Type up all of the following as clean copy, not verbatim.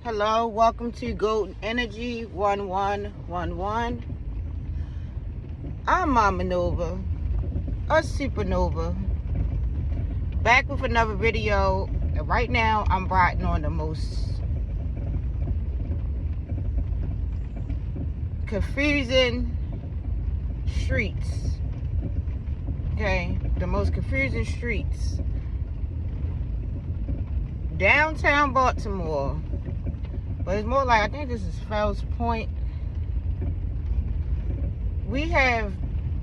Hello, welcome to Golden Energy 1111. I'm Mama Nova, a supernova, back with another video. And right now, I'm riding on the most confusing streets. Okay, the most confusing streets. Downtown Baltimore. But it's more like, I think this is Fells Point. We have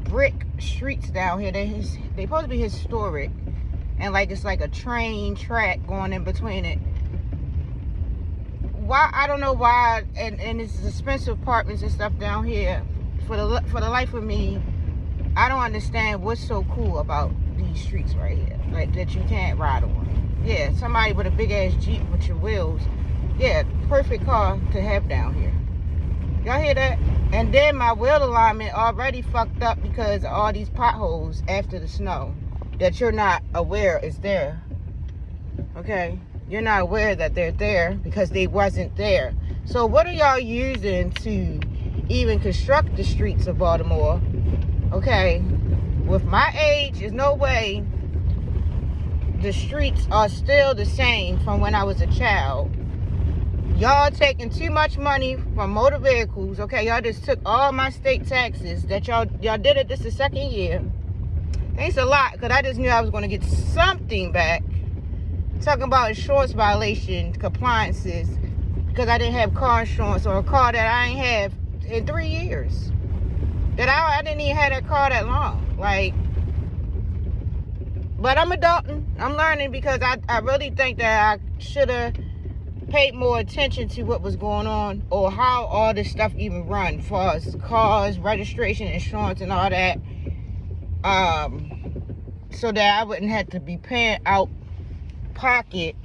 brick streets down here. They supposed to be historic. And like it's like a train track going in between it. Why? I don't know why. And it's expensive apartments and stuff down here. For the life of me, I don't understand what's so cool about these streets right here. Like that you can't ride on. Yeah, somebody with a big ass Jeep with your wheels. Yeah, perfect car to have down here. Y'all hear that? And then my wheel alignment already fucked up because of all these potholes after the snow that you're not aware is there. Okay? You're not aware that they're there because they wasn't there. So what are y'all using to even construct the streets of Baltimore? Okay? With my age, there's no way the streets are still the same from when I was a child. Y'all taking too much money from motor vehicles. Okay, y'all just took all my state taxes that y'all did it this the second year. Thanks a lot, because I just knew I was going to get something back. Talking about insurance violation compliances because I didn't have car insurance, or a car that I ain't have in 3 years. That I didn't even have that car that long. Like, but I'm adulting. I'm learning because I really think that I should have paid more attention to what was going on, or how all this stuff even run, as far as cars, registration, insurance, and all that, so that I wouldn't have to be paying out pocket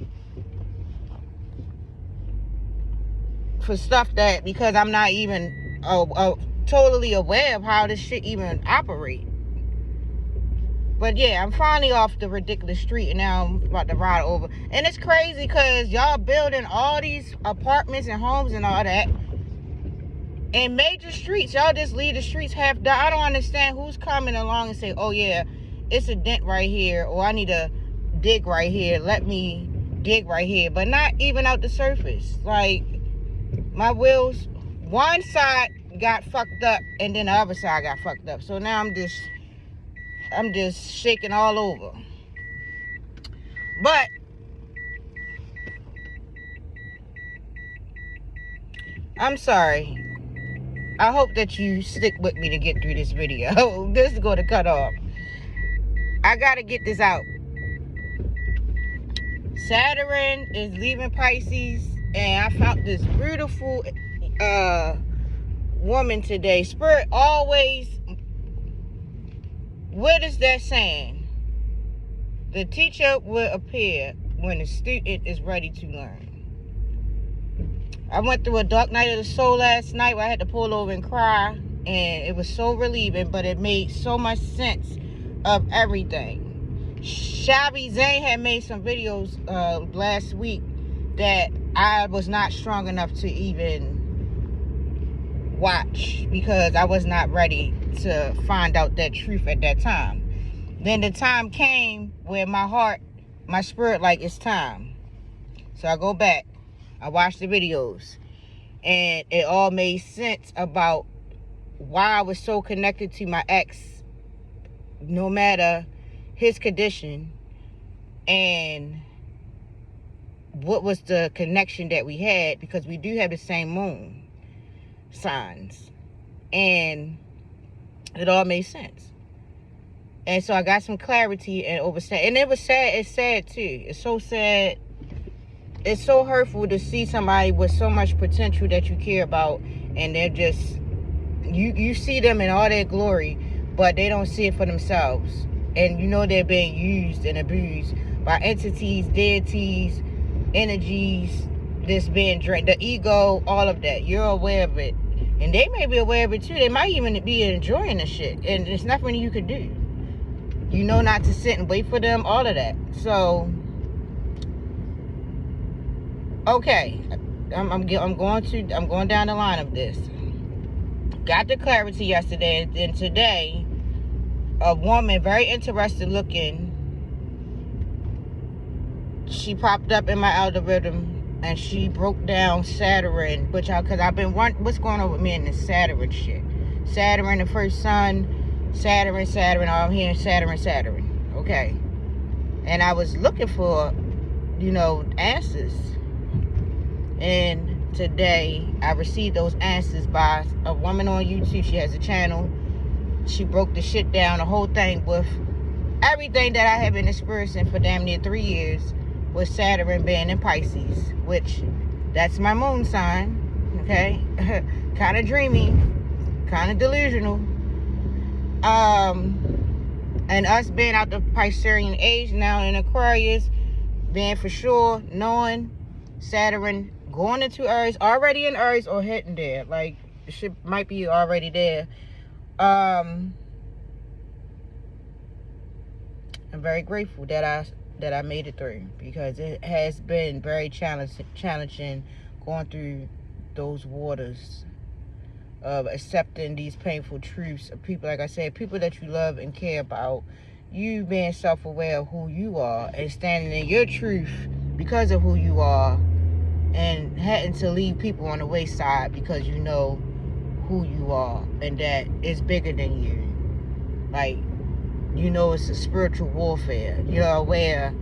for stuff that, because I'm not even totally aware of how this shit even operate. But yeah, I'm finally off the ridiculous street, and now I'm about to ride over. And it's crazy because y'all building all these apartments and homes and all that in major streets. Y'all just leave the streets half done. I don't understand who's coming along and say, oh yeah, it's a dent right here, or I need to dig right here. Let me dig right here. But not even out the surface. Like, my wheels, one side got fucked up and then the other side got fucked up. So now I'm just shaking all over. But I'm sorry. I hope that you stick with me to get through this video. This is going to cut off. I got to get this out. Saturn is leaving Pisces, and I found this beautiful woman today. Spirit always, what is that saying? The teacher will appear when the student is ready to learn. I went through a dark night of the soul last night where I had to pull over and cry, and it was so relieving, but it made so much sense of everything. Shabby Zane had made some videos last week that I was not strong enough to even watch because I was not ready to find out that truth at that time. Then the time came where my heart, my spirit, like, it's time. So I go back, I watch the videos, and it all made sense about why I was so connected to my ex, no matter his condition, and what was the connection that we had, because we do have the same moon signs, and it all made sense. And so I got some clarity and overstand. And it was sad. It's sad too. It's so sad. It's so hurtful to see somebody with so much potential that you care about, and they're just, you see them in all their glory, but they don't see it for themselves. And you know they're being used and abused by entities, deities, energies, this being drained, the ego, all of that. You're aware of it. And they may be aware of it too. They might even be enjoying the shit. And there's nothing you could do. You know not to sit and wait for them, all of that. So, okay. I'm going down the line of this. Got the clarity yesterday, and then today, a woman, very interested looking, she popped up in my algorithm, and she broke down Saturn, because I've been wondering what's going on with me and this Saturn shit. Saturn, the first sun, Saturn, I'm hearing Saturn, okay. And I was looking for, answers. And today, I received those answers by a woman on YouTube. She has a channel. She broke the shit down, the whole thing, with everything that I have been experiencing for damn near 3 years, with Saturn being in Pisces, which that's my moon sign, okay? Kind of dreamy, kind of delusional. And us being out the Piscean age now in Aquarius, being for sure, knowing Saturn going into Aries, already in Aries or hitting there, like the shit might be already there. I'm very grateful that I made it through, because it has been very challenging going through those waters of accepting these painful truths of people, like I said, people that you love and care about. You being self-aware of who you are and standing in your truth because of who you are, and having to leave people on the wayside because you know who you are and that it's bigger than you. Like, it's a spiritual warfare. You're aware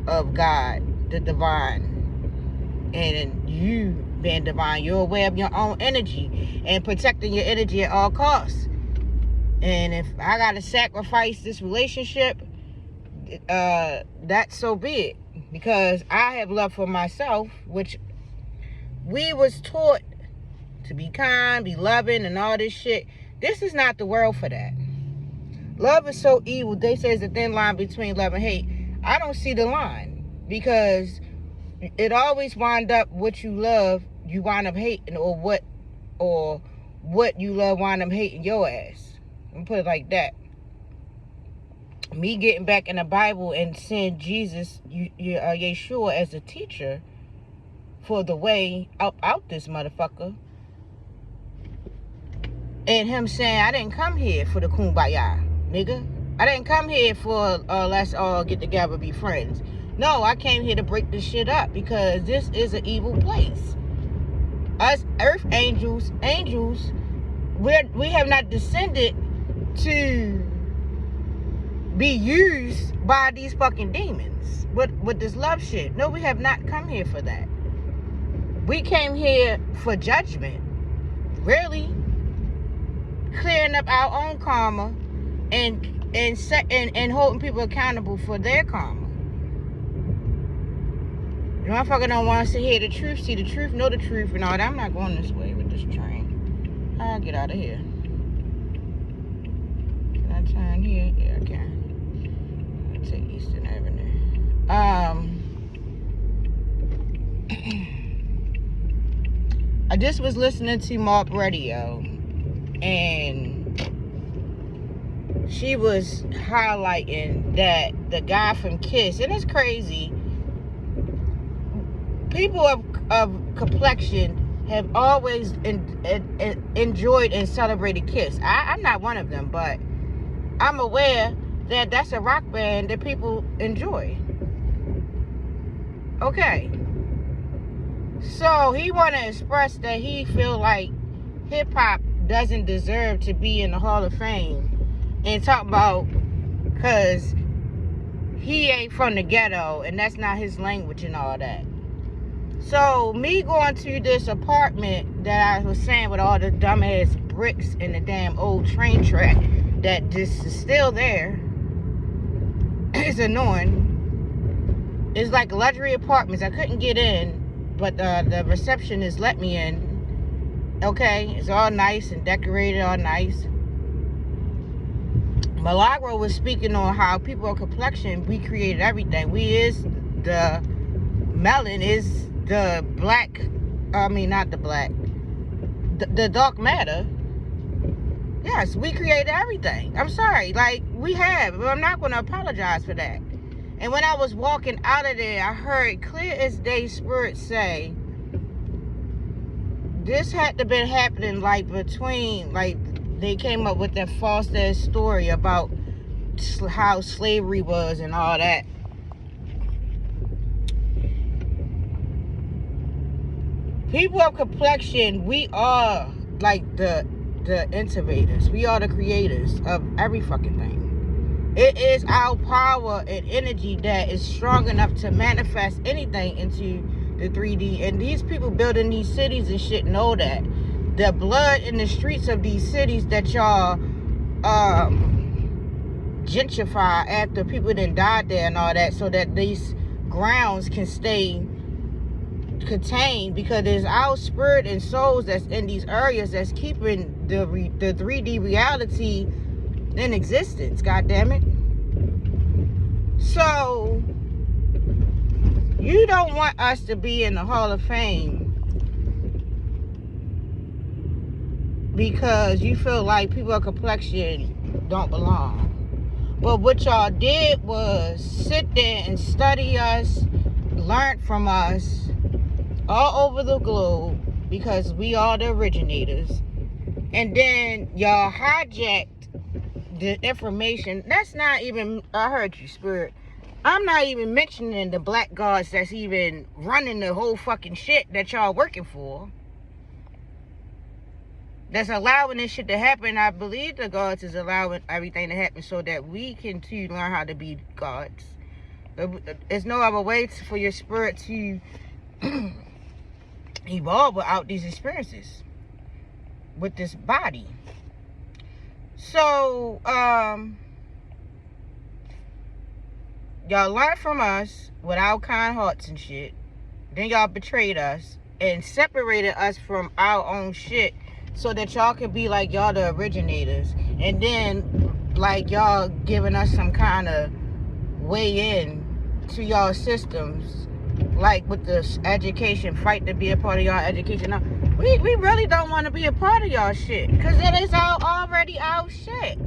of God, the divine, and you being divine, you're aware of your own energy and protecting your energy at all costs. And if I gotta sacrifice this relationship, that's so be it, because I have love for myself, which we was taught to be kind, be loving, and all this shit. This is not the world for that. Love is so evil. They say it's a thin line between love and hate. I don't see the line, because it always wind up what you love, you wind up hating, or what you love wind up hating your ass. I'm put it like that. Me getting back in the Bible and seeing Jesus, Yeshua, as a teacher for the way out this motherfucker, and him saying, I didn't come here for the kumbaya, nigga. I didn't come here for let's all get together, be friends. No, I came here to break this shit up, because this is an evil place. Us earth angels, we have not descended to be used by these fucking demons with this love shit. No, we have not come here for that. We came here for judgment, really, clearing up our own karma and holding people accountable for their karma. You motherfucker don't want us to hear the truth, see the truth, know the truth, and all that. I'm not going this way with this train. I'll get out of here. Can I turn here? Yeah, I can. I'll take Eastern Avenue. I just was listening to Mark Radio, and she was highlighting that the guy from Kiss, and it's crazy. People of complexion have always enjoyed and celebrated Kiss. I'm not one of them, but I'm aware that that's a rock band that people enjoy. Okay. So he want to express that he feel like hip-hop doesn't deserve to be in the Hall of Fame, and talk about because he ain't from the ghetto and that's not his language and all that. So me going to this apartment that I was saying with all the dumbass bricks and the damn old train track that just is still there, it's annoying. It's like luxury apartments. I couldn't get in, but the receptionist let me in. Okay, it's all nice and decorated, all nice. Milagro was speaking on how people of complexion, we created everything. We is the melon, is the black, not the black, the dark matter. Yes, we created everything. I'm sorry, like, we have, but I'm not going to apologize for that. And when I was walking out of there, I heard clear as day Spirit say, this had to been happening like between, like, they came up with that false ass story about how slavery was and all that. People of complexion, we are like the innovators. We are the creators of every fucking thing. It is our power and energy that is strong enough to manifest anything into the 3D. And these people building these cities and shit know that. The blood in the streets of these cities that y'all gentrify after people done died there and all that, so that these grounds can stay contained, because it's our spirit and souls that's in these areas that's keeping the 3D reality in existence. God damn it. So you don't want us to be in the Hall of Fame because you feel like people of complexion don't belong. But what y'all did was sit there and study us, learn from us all over the globe, because we are the originators. And then y'all hijacked the information. That's not even, I heard you, Spirit. I'm not even mentioning the black gods that's even running the whole fucking shit that y'all working for, that's allowing this shit to happen. I believe the gods is allowing everything to happen so that we can too learn how to be gods. There's no other way for your spirit to evolve without these experiences with this body. So y'all learned from us with our kind hearts and shit. Then y'all betrayed us and separated us from our own shit, so that y'all could be like y'all the originators. And then like y'all giving us some kind of way in to y'all systems, like with this education, fight to be a part of y'all education. Now, we really don't want to be a part of y'all shit, because it is already our shit.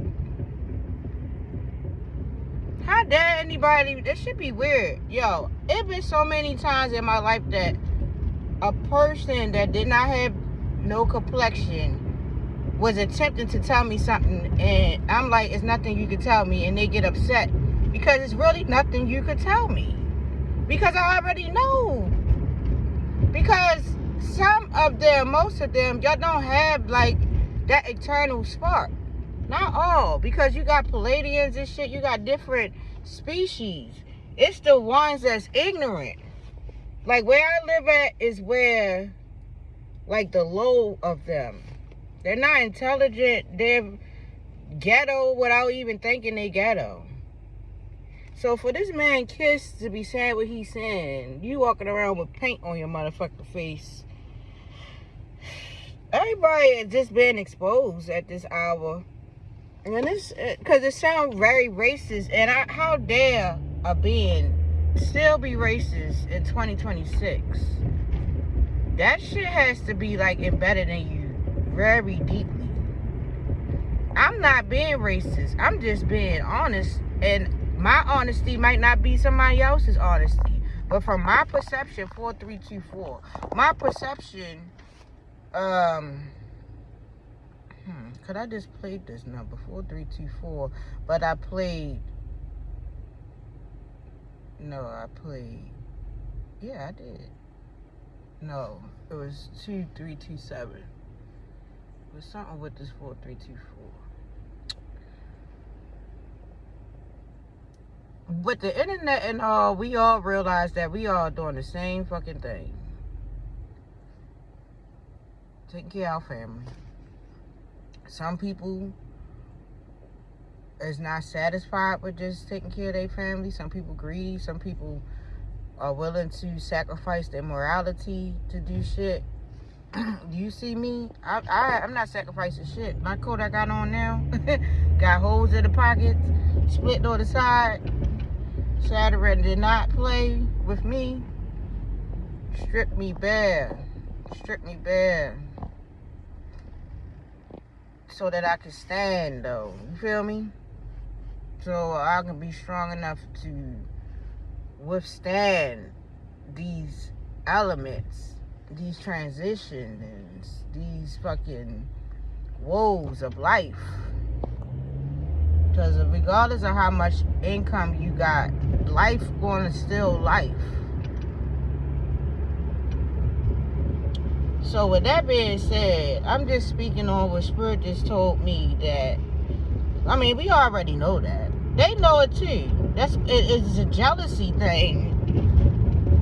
How dare anybody? This should be weird. Yo, it been so many times in my life that a person that did not have no complexion was attempting to tell me something, and I'm like, it's nothing you can tell me, and they get upset because it's really nothing you could tell me, because I already know. Because some of them, most of them, y'all don't have like that eternal spark. Not all, because you got Palladians and shit, you got different species. It's the ones that's ignorant. Like where I live at is where, like, the low of them. They're not intelligent. They're ghetto without even thinking they ghetto. So for this man Kiss to be saying what he's saying, you walking around with paint on your motherfucking face. Everybody is just being exposed at this hour. And this, because it sounds very racist. And how dare a being still be racist in 2026? That shit has to be like embedded in you very deeply. I'm not being racist. I'm just being honest. And my honesty might not be somebody else's honesty. But from my perception, 4324, my perception, could I just played this number, 4324, but I played, yeah, I did. No, it was 2327. It was something with this 4324. With the internet and all, we all realize that we all doing the same fucking thing. Taking care of our family. Some people is not satisfied with just taking care of their family. Some people greedy. Some people are willing to sacrifice their morality to do shit. You see me? I'm not sacrificing shit. My coat I got on now got holes in the pockets, split on the side. Saturn did not play with me. Stripped me bare. So that I can stand, though. You feel me? So I can be strong enough to withstand these elements these transitions, these fucking woes of life. Because regardless of how much income you got, life gonna still life. So with that being said, I'm just speaking on what Spirit just told me that, I mean, we already know that. They know it too. It's a jealousy thing,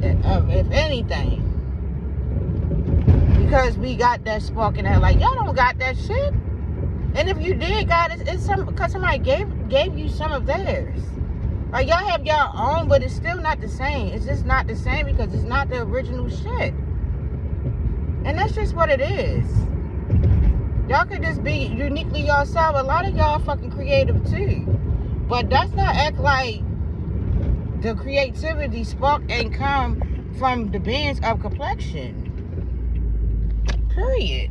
if anything. Because we got that spark in that, like, y'all don't got that shit. And if you did got it, it's because somebody gave you some of theirs. Like, y'all have your own, but it's still not the same. It's just not the same because it's not the original shit. And that's just what it is. Y'all could just be uniquely yourself. A lot of y'all fucking creative too. But that's not act like the creativity spark ain't come from the beings of complexion. Period.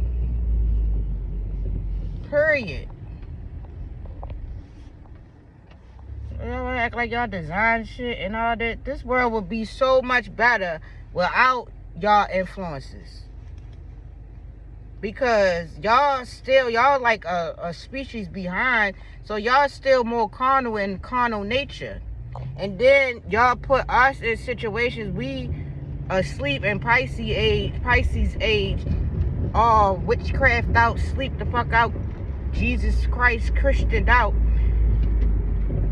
Y'all wanna act like y'all design shit and all that. This world would be so much better without y'all influences. Because y'all like a species behind, so y'all still more carnal and carnal nature. And then y'all put us in situations, we asleep in Pisces age, all witchcraft out, sleep the fuck out, Jesus Christ Christian out,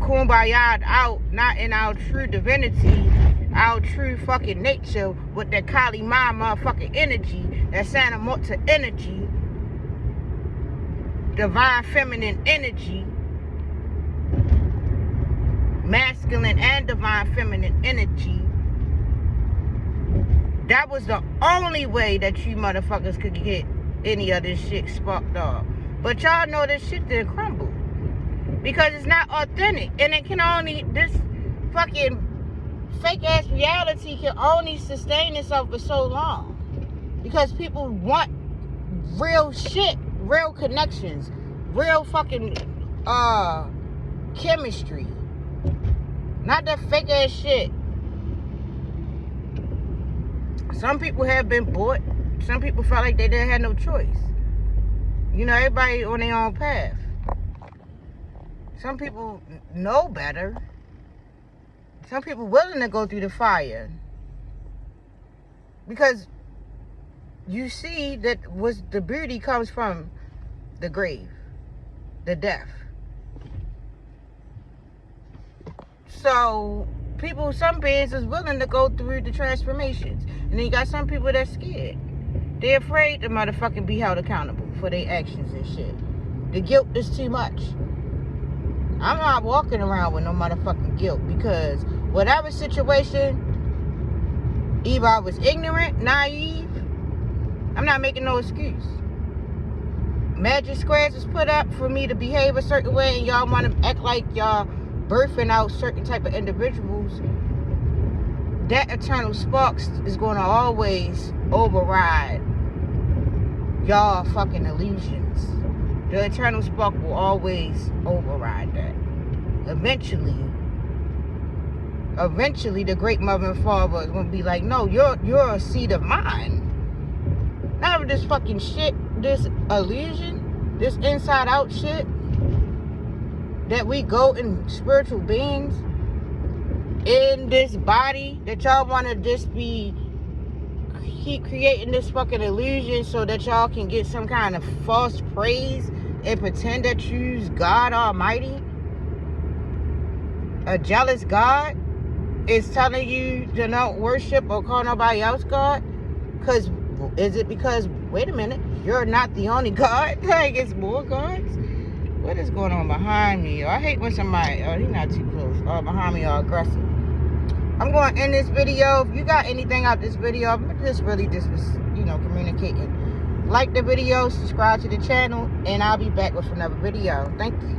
kumbaya out, not in our true divinity, our true fucking nature with that Kali Ma motherfucking energy, that Santa Mota energy, divine feminine energy, masculine and divine feminine energy. That was the only way that you motherfuckers could get any of this shit sparked off. But y'all know this shit didn't crumble. Because it's not authentic. And it can only, this fucking fake ass reality can only sustain itself for so long. Because people want real shit, real connections, real fucking chemistry. Not that fake ass shit. Some people have been bought. Some people felt like they didn't have no choice. You know, everybody on their own path. Some people know better. Some people willing to go through the fire. Because you see that the beauty comes from the grave, the death. So some beings is willing to go through the transformations. And then you got some people that's scared. They're afraid to motherfucking be held accountable for their actions and shit. The guilt is too much. I'm not walking around with no motherfucking guilt because whatever situation, either I was ignorant, naive, I'm not making no excuse. Magic squares was put up for me to behave a certain way and y'all want to act like y'all birthing out certain type of individuals. That eternal sparks is going to always override y'all fucking illusions. The eternal spark will always override that. Eventually, the great mother and father is going to be like, no, you're a seed of mine. None of this fucking shit, this illusion, this inside out shit that we go in spiritual beings in this body that y'all want to just keep creating this fucking illusion so that y'all can get some kind of false praise and pretend that you's God Almighty. A jealous God is telling you to not worship or call nobody else God. Is it because, wait a minute, you're not the only God? Like, it's more gods? What is going on behind me? I hate when somebody, he's not too close, behind me are aggressive. I'm going to end this video. If you got anything out this video, I'm just communicating. Like the video, subscribe to the channel, and I'll be back with another video. Thank you.